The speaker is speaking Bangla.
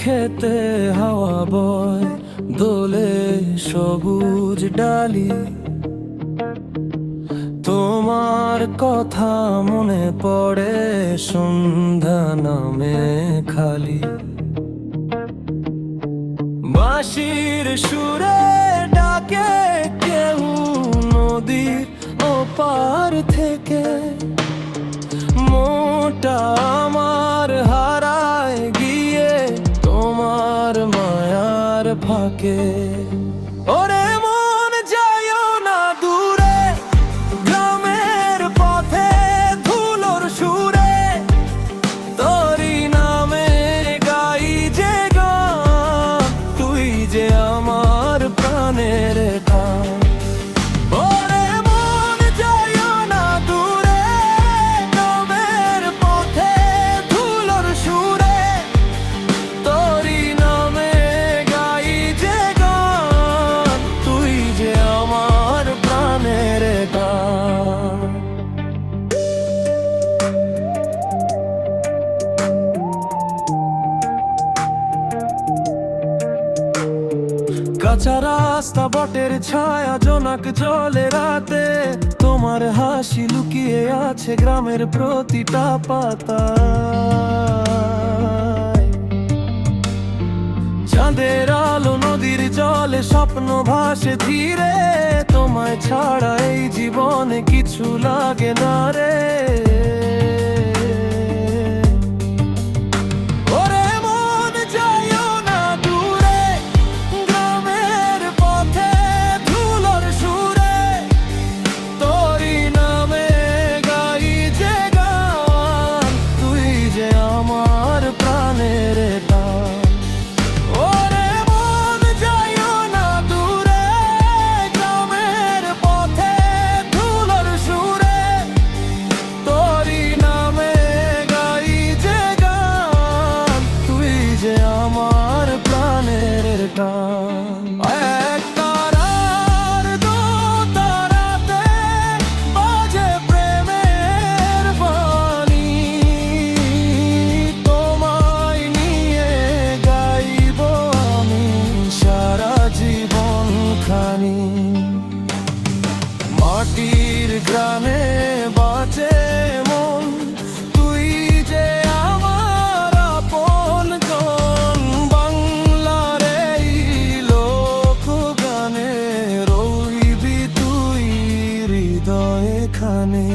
খেতে হাওয়া বয় দোলে সবুজ ডালি, তোমার কথা মনে পড়ে সন্ধ্যা নামে খালি। বাঁশির সুরে ডাকে কেউ নদীর ওপার থেকে, মোটা আমার হারায় গিয়ে তোমার মায়ার ফাঁকে। ওরে মন যাইও না দূরে, গ্রামের পথে ধুলোর সুরে তোরই নামে গাই যে গান, তুই যে আমার প্রাণের গান। ওরে মন যাইও না দূরে, গ্রামের পথে ধুলোর সুরে তোরই নামে গাই যে গান, তুই যে আমার প্রাণের গান। কাঁচা রাস্তা বটের ছায়া জোনাক জলে রাতে, তোমার হাসি লুকিয়ে আছে গ্রামের প্রতিটা পাতায়। চাঁদের আলো নদীর জলে স্বপ্ন ভাসে ধীরে, তোমায় ছাড়া এই জীবনে কিছু লাগে না রে। ওরে মন যাইও না দূরে, গ্রামের পথে ধুলোর সুরে তোরই নামে গাই যে গান, তুই যে আমার প্রাণের গান। ওরে মন যাইও না দূরে, গ্রামের পথে ধুলোর সুরে তোরই নামে গাই যে গান, তুই যে আমার প্রাণের গান। এক তারার দু তারাতে বাজে প্রেমের বাণী, তোমায় নিয়ে গাইব আমি সারা জীবন খানি। মাটির গ্রামে বাঁচে মন, তুই যে আমার আপন জন। বাংলার এই লোকগানে রইবি তুই হৃদয়ে খানে।